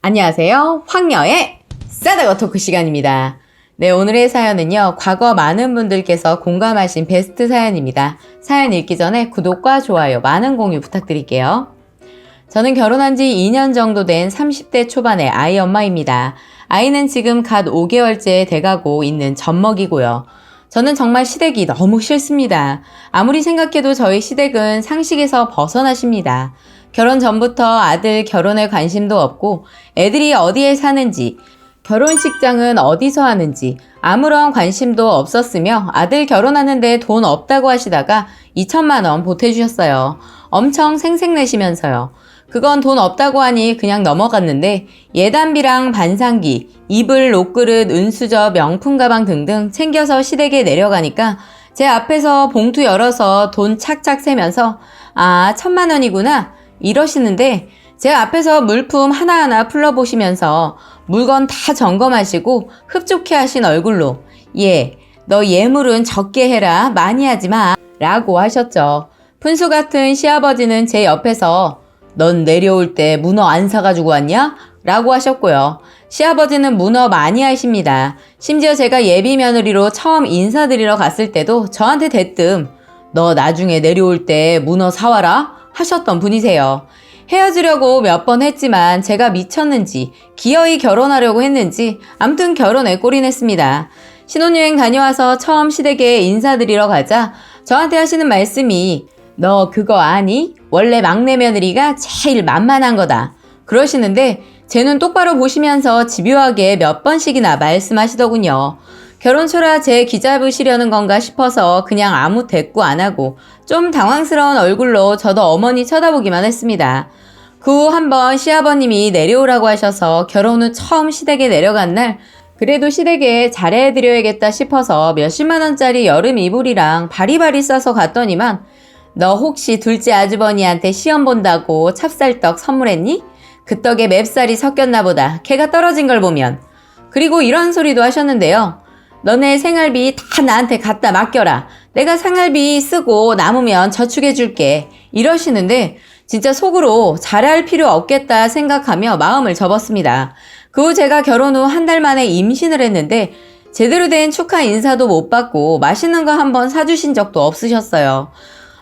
안녕하세요. 황녀의 싸다고 토크 시간입니다. 네, 오늘의 사연은요. 과거 많은 분들께서 공감하신 베스트 사연입니다. 사연 읽기 전에 구독과 좋아요, 많은 공유 부탁드릴게요. 저는 결혼한 지 2년 정도 된 30대 초반의 아이 엄마입니다. 아이는 지금 갓 5개월째 돼가고 있는 젖먹이고요. 저는 정말 시댁이 너무 싫습니다. 아무리 생각해도 저희 시댁은 상식에서 벗어나십니다. 결혼 전부터 아들 결혼에 관심도 없고 애들이 어디에 사는지, 결혼식장은 어디서 하는지 아무런 관심도 없었으며 아들 결혼하는데 돈 없다고 하시다가 2천만 원 보태주셨어요. 엄청 생색내시면서요. 그건 돈 없다고 하니 그냥 넘어갔는데 예단비랑 반상기, 이불, 옷그릇, 은수저, 명품 가방 등등 챙겨서 시댁에 내려가니까 제 앞에서 봉투 열어서 돈 착착 세면서 아, 1,000만 원이구나 이러시는데 제 앞에서 물품 하나하나 풀러보시면서 물건 다 점검하시고 흡족해 하신 얼굴로 예, 너 예물은 적게 해라, 많이 하지 마 라고 하셨죠. 푼수 같은 시아버지는 제 옆에서 넌 내려올 때 문어 안 사가지고 왔냐? 라고 하셨고요. 시아버지는 문어 많이 하십니다. 심지어 제가 예비 며느리로 처음 인사드리러 갔을 때도 저한테 대뜸 너 나중에 내려올 때 문어 사와라 하셨던 분이세요. 헤어지려고 몇 번 했지만 제가 미쳤는지 기어이 결혼하려고 했는지 암튼 결혼에 꼴이냈습니다. 신혼여행 다녀와서 처음 시댁에 인사드리러 가자 저한테 하시는 말씀이 너 그거 아니? 원래 막내 며느리가 제일 만만한 거다. 그러시는데 제 눈 똑바로 보시면서 집요하게 몇 번씩이나 말씀하시더군요. 결혼 초라 제 기잡으시려는 건가 싶어서 그냥 아무 대꾸 안 하고 좀 당황스러운 얼굴로 저도 어머니 쳐다보기만 했습니다. 그 후 한 번 시아버님이 내려오라고 하셔서 결혼 후 처음 시댁에 내려간 날 그래도 시댁에 잘해드려야겠다 싶어서 몇십만 원짜리 여름 이불이랑 바리바리 싸서 갔더니만 너 혹시 둘째 아주버니한테 시험 본다고 찹쌀떡 선물했니? 그 떡에 맵쌀이 섞였나 보다. 걔가 떨어진 걸 보면. 그리고 이런 소리도 하셨는데요. 너네 생활비 다 나한테 갖다 맡겨라. 내가 생활비 쓰고 남으면 저축해줄게. 이러시는데 진짜 속으로 잘할 필요 없겠다 생각하며 마음을 접었습니다. 그 후 제가 결혼 후 한 달 만에 임신을 했는데 제대로 된 축하 인사도 못 받고 맛있는 거 한번 사주신 적도 없으셨어요.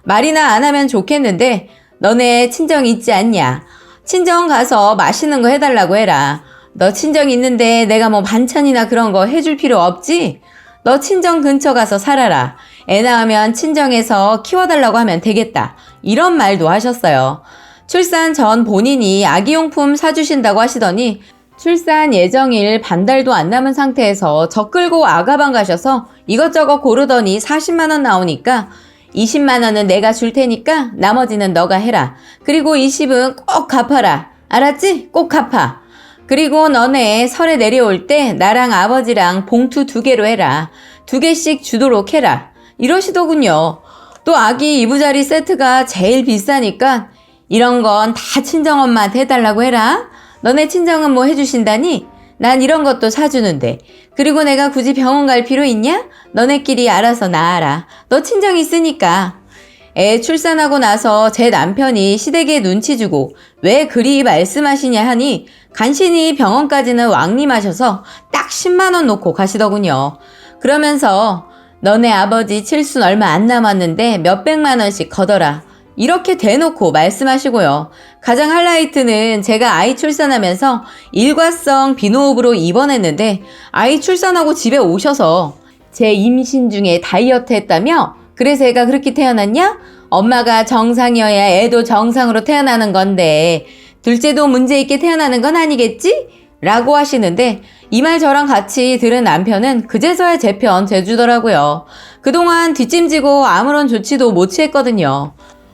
말이나 안 하면 좋겠는데 너네 친정 있지 않냐? 친정 가서 맛있는 거 해달라고 해라. 너 친정 있는데 내가 뭐 반찬이나 그런 거 해줄 필요 없지? 너 친정 근처 가서 살아라. 애 낳으면 친정에서 키워달라고 하면 되겠다. 이런 말도 하셨어요. 출산 전 본인이 아기용품 사주신다고 하시더니 출산 예정일 반달도 안 남은 상태에서 저 끌고 아가방 가셔서 이것저것 고르더니 40만 원 나오니까 20만 원은 내가 줄 테니까 나머지는 너가 해라. 그리고 20은 꼭 갚아라. 알았지? 꼭 갚아. 그리고 너네 설에 내려올 때 나랑 아버지랑 봉투 2개로 해라. 2개씩 주도록 해라. 이러시더군요. 또 아기 이부자리 세트가 제일 비싸니까 이런 건 다 친정엄마한테 해달라고 해라. 너네 친정은 뭐 해주신다니? 난 이런 것도 사주는데. 그리고 내가 굳이 병원 갈 필요 있냐? 너네끼리 알아서 나아라. 너 친정 있으니까. 애 출산하고 나서 제 남편이 시댁에 눈치 주고 왜 그리 말씀하시냐 하니 간신히 병원까지는 왕림하셔서 딱 10만 원 놓고 가시더군요. 그러면서 너네 아버지 칠순 얼마 안 남았는데 몇백만 원씩 걷어라. 이렇게 대놓고 말씀하시고요. 가장 하이라이트는 제가 아이 출산하면서 일과성 비노업으로 입원했는데 아이 출산하고 집에 오셔서 제 임신 중에 다이어트 했다며? 그래서 애가 그렇게 태어났냐? 엄마가 정상이어야 애도 정상으로 태어나는 건데 둘째도 문제 있게 태어나는 건 아니겠지? 라고 하시는데 이 말 저랑 같이 들은 남편은 그제서야 제 편 재주더라고요. 그동안 뒷짐지고 아무런 조치도 못 취했거든요.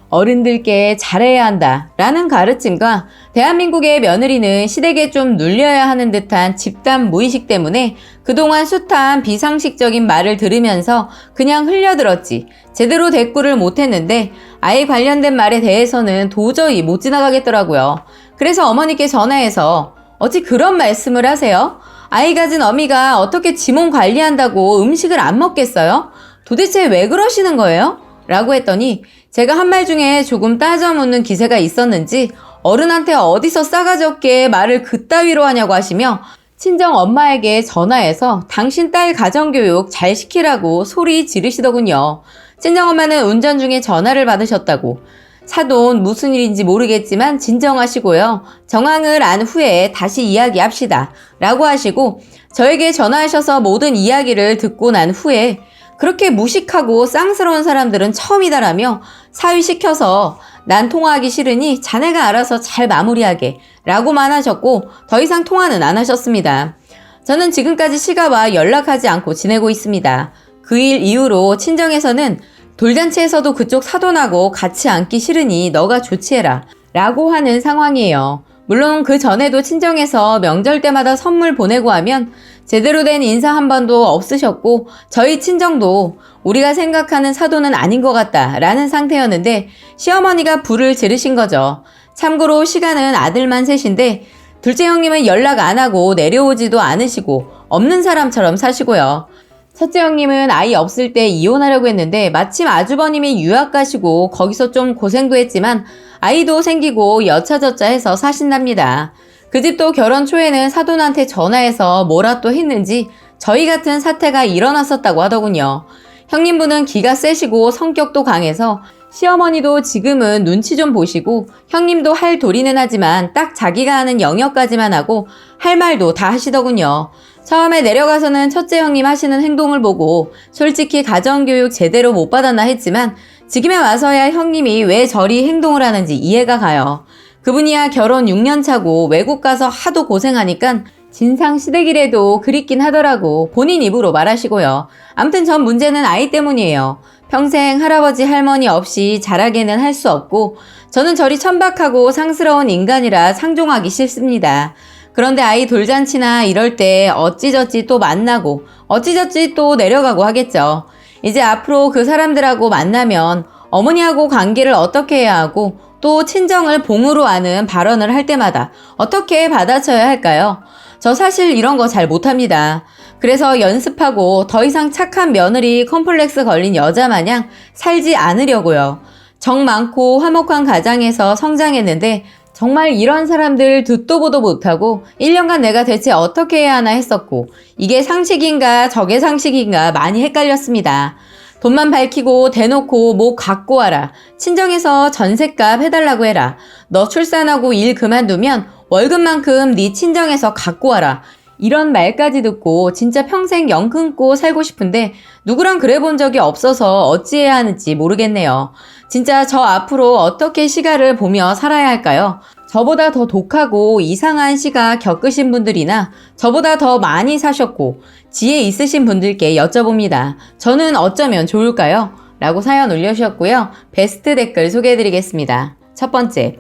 어른들께 잘해야 한다 라는 가르침과 대한민국의 며느리는 시댁에 좀 눌려야 하는 듯한 집단 무의식 때문에 그동안 숱한 비상식적인 말을 들으면서 그냥 흘려들었지 제대로 대꾸를 못했는데 아이 관련된 말에 대해서는 도저히 못 지나가겠더라고요. 그래서 어머니께 전화해서 어찌 그런 말씀을 하세요? 아이 가진 어미가 어떻게 지 몸 관리한다고 음식을 안 먹겠어요? 도대체 왜 그러시는 거예요? 라고 했더니 제가 한 말 중에 조금 따져 묻는 기세가 있었는지 어른한테 어디서 싸가지 없게 말을 그따위로 하냐고 하시며 친정 엄마에게 전화해서 당신 딸 가정교육 잘 시키라고 소리 지르시더군요. 친정엄마는 운전 중에 전화를 받으셨다고. 사돈 무슨 일인지 모르겠지만 진정하시고요. 정황을 안 후에 다시 이야기합시다. 라고 하시고 저에게 전화하셔서 모든 이야기를 듣고 난 후에 그렇게 무식하고 쌍스러운 사람들은 처음이다라며 사위시켜서 난 통화하기 싫으니 자네가 알아서 잘 마무리하게 라고만 하셨고 더 이상 통화는 안 하셨습니다. 저는 지금까지 시가와 연락하지 않고 지내고 있습니다. 그 일 이후로 친정에서는 돌잔치에서도 그쪽 사돈하고 같이 앉기 싫으니 너가 조치해라 라고 하는 상황이에요. 물론 그 전에도 친정에서 명절 때마다 선물 보내고 하면 제대로 된 인사 한 번도 없으셨고 저희 친정도 우리가 생각하는 사돈은 아닌 것 같다 라는 상태였는데 시어머니가 불을 지르신 거죠. 참고로 시간은 아들만 셋인데 둘째 형님은 연락 안 하고 내려오지도 않으시고 없는 사람처럼 사시고요. 첫째 형님은 아이 없을 때 이혼하려고 했는데 마침 아주버님이 유학 가시고 거기서 좀 고생도 했지만 아이도 생기고 여차저차 해서 사신답니다. 그 집도 결혼 초에는 사돈한테 전화해서 뭐라 또 했는지 저희 같은 사태가 일어났었다고 하더군요. 형님분은 기가 세시고 성격도 강해서 시어머니도 지금은 눈치 좀 보시고 형님도 할 도리는 하지만 딱 자기가 하는 영역까지만 하고 할 말도 다 하시더군요. 처음에 내려가서는 첫째 형님 하시는 행동을 보고 솔직히 가정교육 제대로 못 받았나 했지만 지금에 와서야 형님이 왜 저리 행동을 하는지 이해가 가요. 그분이야 결혼 6년 차고 외국 가서 하도 고생하니까 진상 시댁이라도 그립긴 하더라고 본인 입으로 말하시고요. 아무튼 전 문제는 아이 때문이에요. 평생 할아버지 할머니 없이 자라게는 할 수 없고 저는 저리 천박하고 상스러운 인간이라 상종하기 싫습니다. 그런데 아이 돌잔치나 이럴 때 어찌저찌 또 만나고 어찌저찌 또 내려가고 하겠죠. 이제 앞으로 그 사람들하고 만나면 어머니하고 관계를 어떻게 해야 하고 또 친정을 봉으로 아는 발언을 할 때마다 어떻게 받아쳐야 할까요? 저 사실 이런 거 잘 못합니다. 그래서 연습하고 더 이상 착한 며느리 컴플렉스 걸린 여자 마냥 살지 않으려고요. 정 많고 화목한 가장에서 성장했는데 정말 이런 사람들 듣도 보도 못하고 1년간 내가 대체 어떻게 해야 하나 했었고 이게 상식인가 저게 상식인가 많이 헷갈렸습니다. 돈만 밝히고 대놓고 뭐 갖고 와라. 친정에서 전셋값 해달라고 해라. 너 출산하고 일 그만두면 월급만큼 네 친정에서 갖고 와라. 이런 말까지 듣고 진짜 평생 영 끊고 살고 싶은데 누구랑 그래 본 적이 없어서 어찌해야 하는지 모르겠네요. 진짜 저 앞으로 어떻게 시가를 보며 살아야 할까요? 저보다 더 독하고 이상한 시가 겪으신 분들이나 저보다 더 많이 사셨고 지혜 있으신 분들께 여쭤봅니다. 저는 어쩌면 좋을까요? 라고 사연 올려주셨고요. 베스트 댓글 소개해드리겠습니다. 첫 번째,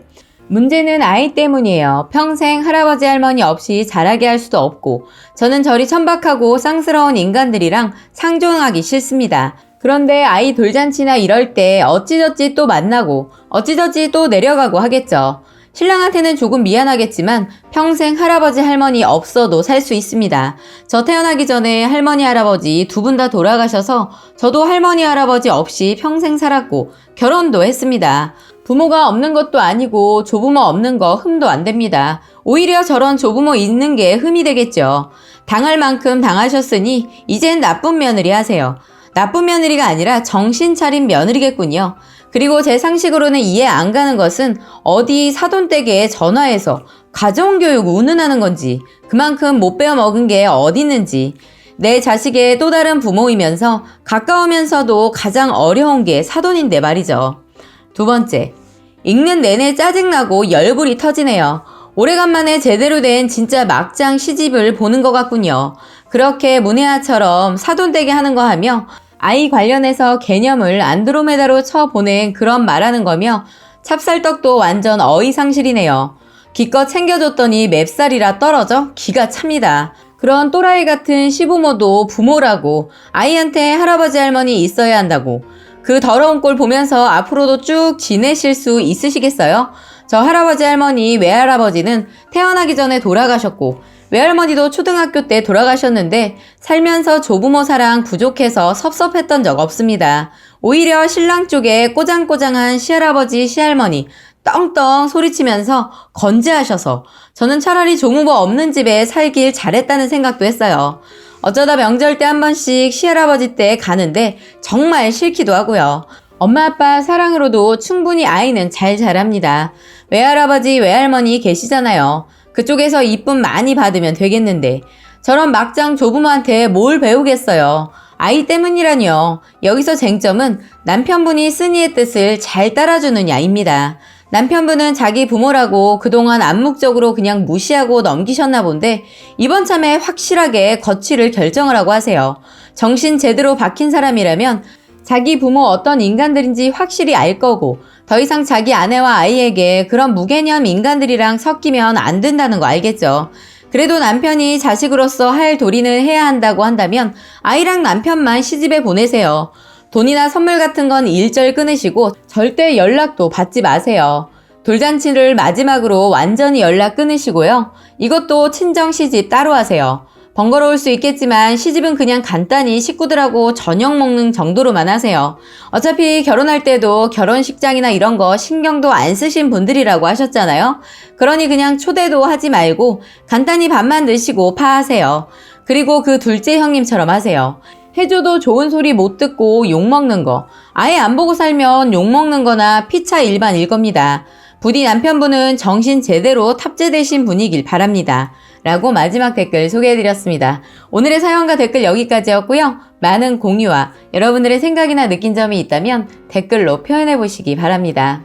문제는 아이 때문이에요. 평생 할아버지 할머니 없이 자라게 할 수도 없고 저는 저리 천박하고 쌍스러운 인간들이랑 상종하기 싫습니다. 그런데 아이 돌잔치나 이럴 때 어찌저찌 또 만나고 어찌저찌 또 내려가고 하겠죠. 신랑한테는 조금 미안하겠지만 평생 할아버지 할머니 없어도 살 수 있습니다. 저 태어나기 전에 할머니 할아버지 두 분 다 돌아가셔서 저도 할머니 할아버지 없이 평생 살았고 결혼도 했습니다. 부모가 없는 것도 아니고 조부모 없는 거 흠도 안 됩니다. 오히려 저런 조부모 있는 게 흠이 되겠죠. 당할 만큼 당하셨으니 이젠 나쁜 며느리 하세요. 나쁜 며느리가 아니라 정신 차린 며느리겠군요. 그리고 제 상식으로는 이해 안 가는 것은 어디 사돈댁에 전화해서 가정교육 운운하는 건지 그만큼 못 배워 먹은 게 어디 있는지 내 자식의 또 다른 부모이면서 가까우면서도 가장 어려운 게 사돈인데 말이죠. 두 번째, 읽는 내내 짜증나고 열불이 터지네요. 오래간만에 제대로 된 진짜 막장 시집을 보는 것 같군요. 그렇게 문혜아처럼 사돈되게 하는 거 하며 아이 관련해서 개념을 안드로메다로 쳐보낸 그런 말하는 거며 찹쌀떡도 완전 어이상실이네요. 기껏 챙겨줬더니 맵살이라 떨어져 기가 찹니다. 그런 또라이 같은 시부모도 부모라고 아이한테 할아버지 할머니 있어야 한다고 그 더러운 꼴 보면서 앞으로도 쭉 지내실 수 있으시겠어요? 저 할아버지 할머니 외할아버지는 태어나기 전에 돌아가셨고 외할머니도 초등학교 때 돌아가셨는데 살면서 조부모 사랑 부족해서 섭섭했던 적 없습니다. 오히려 신랑 쪽에 꼬장꼬장한 시할아버지 시할머니 떵떵 소리치면서 건재하셔서 저는 차라리 조무버 없는 집에 살길 잘했다는 생각도 했어요. 어쩌다 명절 때 한 번씩 시할아버지 때 가는데 정말 싫기도 하고요. 엄마 아빠 사랑으로도 충분히 아이는 잘 자랍니다. 외할아버지 외할머니 계시잖아요. 그쪽에서 이쁨 많이 받으면 되겠는데 저런 막장 조부모한테 뭘 배우겠어요. 아이 때문이라뇨. 여기서 쟁점은 남편분이 쓴이의 뜻을 잘 따라주느냐입니다. 남편분은 자기 부모라고 그동안 암묵적으로 그냥 무시하고 넘기셨나 본데 이번 참에 확실하게 거취를 결정을 하고 하세요. 정신 제대로 박힌 사람이라면 자기 부모 어떤 인간들인지 확실히 알 거고 더 이상 자기 아내와 아이에게 그런 무개념 인간들이랑 섞이면 안 된다는 거 알겠죠. 그래도 남편이 자식으로서 할 도리는 해야 한다고 한다면 아이랑 남편만 시집에 보내세요. 돈이나 선물 같은 건 일절 끊으시고 절대 연락도 받지 마세요. 돌잔치를 마지막으로 완전히 연락 끊으시고요. 이것도 친정 시집 따로 하세요. 번거로울 수 있겠지만 시집은 그냥 간단히 식구들하고 저녁 먹는 정도로만 하세요. 어차피 결혼할 때도 결혼식장이나 이런 거 신경도 안 쓰신 분들이라고 하셨잖아요. 그러니 그냥 초대도 하지 말고 간단히 밥만 드시고 파하세요. 그리고 그 둘째 형님처럼 하세요. 해줘도 좋은 소리 못 듣고 욕먹는 거. 아예 안 보고 살면 욕먹는 거나 피차 일반일 겁니다. 부디 남편분은 정신 제대로 탑재되신 분이길 바랍니다. 라고 마지막 댓글 소개해드렸습니다. 오늘의 사연과 댓글 여기까지였고요. 많은 공유와 여러분들의 생각이나 느낀 점이 있다면 댓글로 표현해보시기 바랍니다.